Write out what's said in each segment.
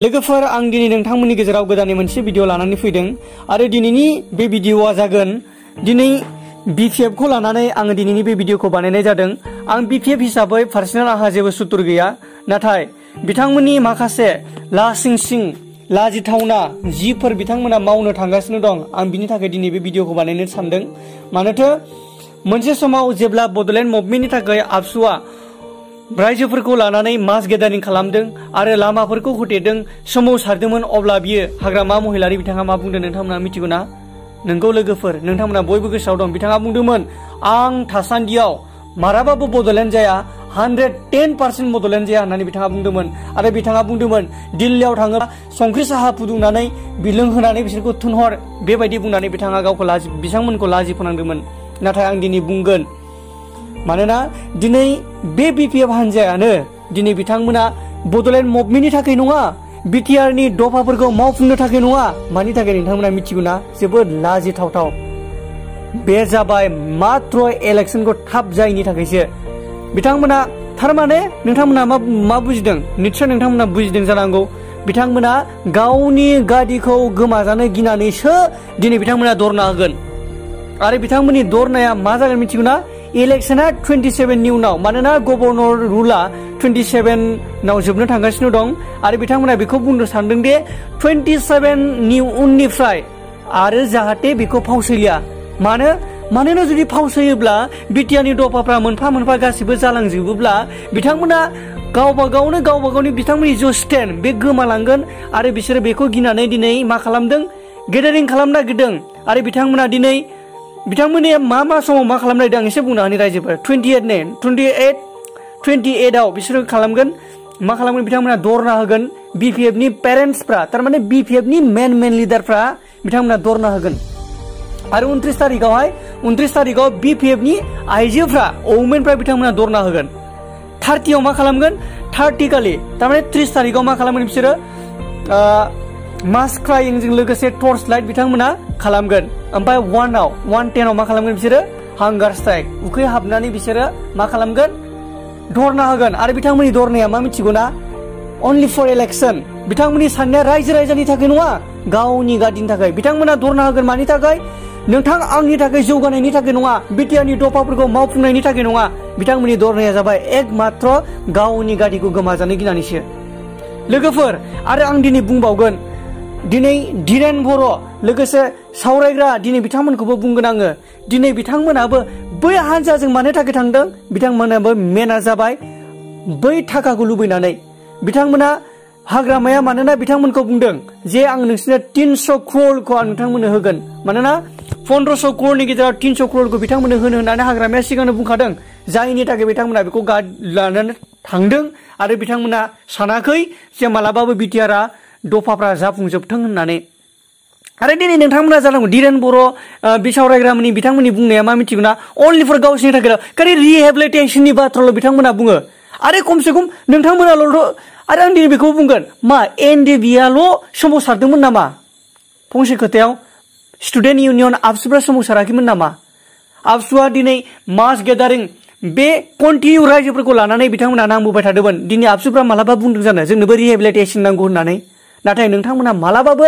लोगोफोर आं दिनै नोंथांमोननि गेजेराव गोदानै मोनसे भिडिअ लानानै फैदों आरो दिनैनि बे भिडिअआ जागोन दिनै BPF खौ लानानै आङो दिनैनि बे भिडिअखौ बानायनाय जादों। आं BPF हिसाबै पार्सनेल आंहा जेबो सुथुर गैया, नाथाय बिथांमोननि माखासे लासिंसिं लाजिथावना जिफोर बिथांमोना मावनो थांगासिनो दं, आं बिनि थाखाय दिनै बे भिडिअखौ बानायनो सानदों। मानोथो मोनसे समाव जेब्ला बड'लेण्ड मुभमेन्टनि थाखाय आबसुआ रायजोफोरखौ लानानै मास गेदारिं खालामदों आरो लामाफोरखौ होथेदों, सोमावसारदोंमोन, अब्ला बियो हाग्रामा महिलारि बिथाङा मा बुंदों नोंथांमोना मिथिगौ ना? नोंगौ लोगोफोर, नोंथांमोना बयबो गोसोआव दं। बिथाङा बुंदोंमोन आं थासान्दियाव माराबाबो बड'लेण्ड जाया, 110% बड'लेण्ड जाया होननानै बिथाङा बुंदोंमोन। आरो बिथाङा बुंदोंमोन दिल्लीयाव थाङोब्ला संख्रि साहा फुदुंनानै लोंहोनानै बिसोरखौ थुनहर, बेबायदि बुंनानै बिथाङा गावखौ बिथांमोनखौ लाजि फोनांदोंमोन। नाथाय आं दिनै बुंगोन, मानोना दिनै बे BPF हान्जायानो दिनै बिथांमोना बड'लेण्ड मुभमेन्टनि थाखाय नङा, BTR नि दफाफोरखौ मावफुंनो थाखाय नङा। मानि थाखाय नोंथांमोना मिथिगौ ना? जोबोद लाजिथावथाव। बे जाबाय मात्र इलेक्सनखौ थाब जायैनि थाखायसो। बिथांमोना थारमाने नोंथांमोना मा बुजिदों? निस्सय नोंथांमोना बुजिदों जानांगौ। बिथांमोना गावनि गादिखौ गोमाजानो गिनानैसो दिनै बिथांमोना धरना होगोन। आरो बिथांमोननि धरनाया मा जागोन मिथिगौ ना? इलेक्शना 27 नि उनाव, मानोना गभर्नर रुला 27 नाव जोबनो थांगासिनो दं आरो बिथांमोना बेखौ बुंनो सानदों दि 27 नि उननिफ्राय आरो जाहाथे बेखौ फावसैलिया। मानोना जुदि फावसैयोब्ला BTR नि दफाफ्रा मोनफा मोनफा गासिबो जालांजोबोब्ला बिथांमोना गावबा गावनि बिथांमोननि जो स्टेन्ड बे गोमालांगोन। आरो बिसोरो बेखौ गिनानै दिनै मा खालामदों? गेदारिं खालामनो नागिरदों। आरो बिथांमोना दिनै बिथांमोननि मा समाव मा खालामनो नागिरदों आं एसे बुंनो हानि रायजोफोर। 28 आव बिसोरो खालामगोन, मा खालामगोन? बिथांमोना धरना होगोन। BPF नि पेरेन्टसफ्रा, थारमाने BPF नि मेन लिडारफ्रा बिथांमोना धरना होगोन। आरो 29 तारिखाव BPF नि आइजोफ्रा, वुमेनफ्रा बिथांमोना धरना होगोन। 30 आव मा खालामगोन? 30 खालि, थारमाने 30 तारिखाव मा खालामगोन बिसोरो? मास क्राइंजों लोगोसे टर्च लाइट बिथांमोना खालामगोन। ओमफ्राय 110 आव मा खालामगोन बिसोरो? हांगार स्ट्राइक, उखै हाबनानै बिसोरो मा खालामगोन? धरना होगोन। आरो बिथांमोननि धरनाया मा मिथिगौ ना? Only four election. बिथांमोननि साननाया रायजोनि थाखाय नङा, गावनि गादिनि थाखाय। बिथांमोना धरना होगोन मानि थाखाय? नोंथां आंनि थाखाय जौगानायनि थाखाय नङा, BTR नि दफाफोरखौ मावफुंनायनि थाखाय नङा। बिथांमोननि धरनाया जाबाय एकमात्र गावनि गादिखौ गोमाजानो गिनानैसो। लोगोफोर, आरो आं दिनै बुंबावगोन, दिनै धीरेन बर' लोगोसे सावरायग्रा, दिनै बिथांमोनखौबो बुंगोन आङो। दिनै बिथांमोनाबो बै हान्जाजों मानो थाखाय थांदों? बिथांमोनाबो मेना जाबाय बै थाखाखौ लुबैनानै। बिथांमोना हाग्रामाया मानोना बिथांमोनखौ बुंदों जे आं नोंसोरनो 300 क्र'रखौ आं नोंथांमोननो होगोन। मानोना 1500 क्र'रनि गेजेराव 300 क्र'रखौ बिथांमोननो होनो होननानै हाग्रामाया सिगांनो बुंखादों। जायनि थाखाय बिथांमोना बेखौ लानानै थांदों आरो बिथांमोना सानाखै जे मालाबाबो BTR दफाफ्रा जाफुंजोबथों होननानै। आरो दिनै नोंथांमोना जानांगौ धीरेन बर' बिसावरायग्रामोननि बिथांमोननि बुंनाया मा मिथिगौ ना? अनलि फर गावसोरनि थाखाय, खालि रिहेबिलिटेसननि बाथ्राल' बिथांमोना बुङो। आरो खमसे खम नोंथांमोनाल', आरो आं दिनै बेखौ बुंगोन, मा NDBआल' सोमावसारदोंमोन नामा? फंसे खोथायाव स्टुडेन्ट इउनियन आबसुफ्रा सोमावसाराखैमोन नामा? आबसुआ दिनै मास गेदारिं बे कन्टिनिउ रायजोफोरखौ लानानै बिथांमोना नांबोबाय थादोंमोन। दिनै आबसुफ्रा मालाबा बुंदों जानो जोंनोबो रिहेबिलिटेसन नांगौ होननानै? नाथाय नोंथांमोना मालाबाबो,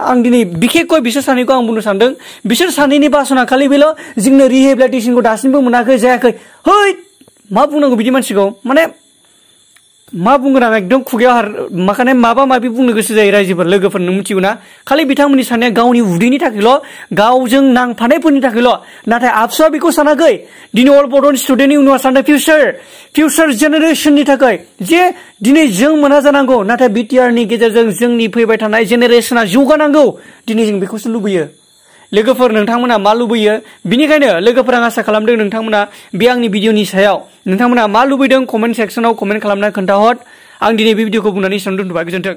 आं दिनै बिखेखय बिसोर सानैखौ आं बुंनो सानदों, बिसोर सानैनि बासना खालि बेल' जोंनो रिहेबिलिटेसनखौ दासिमबो मोनाखै, जायाखै। है, मा बुंनांगौ बिदि मानसिखौ? माने मा बुंगोन आं, एकदम खुगायाव माखाने माबा माबि बुंनो गोसो जायो रायजोफोर। लोगोफोर, नों मिथिगौ ना? खालि बिथांमोननि साननाया गावनि उदैनि थाखायल', गावजों नांफानायफोरनि थाखायल'। नाथाय आबसुआ बेखौ सानाखै। दिनै अल बड'लेण्ड स्टुडेन्ट इउनियनआ सानदों फिउचार जेनेरेसननि थाखाय, जे दिनै जों मोना जानांगौ, नाथाय BTR नि गेजेरजों जोंनि फैबाय थानाय जेनेरेसना जौगानांगौ। दिनै जों बेखौसो लुबैयो। लोगोफोर, नोंथांमोना मा लुबैयो? बिनिखायनो लोगोफोर, आं आसा खालामदों नोंथांमोना बे आंनि भिडिअनि सायाव नोंथांमोना मा लुबैदों कमेन्ट सेक्सनाव कमेन्ट खालामना खोन्थाहर। आं दिनै बे भिडिअखौ बुंनानै एसेयावनो दोनथ'बाय। गोजोन्थों।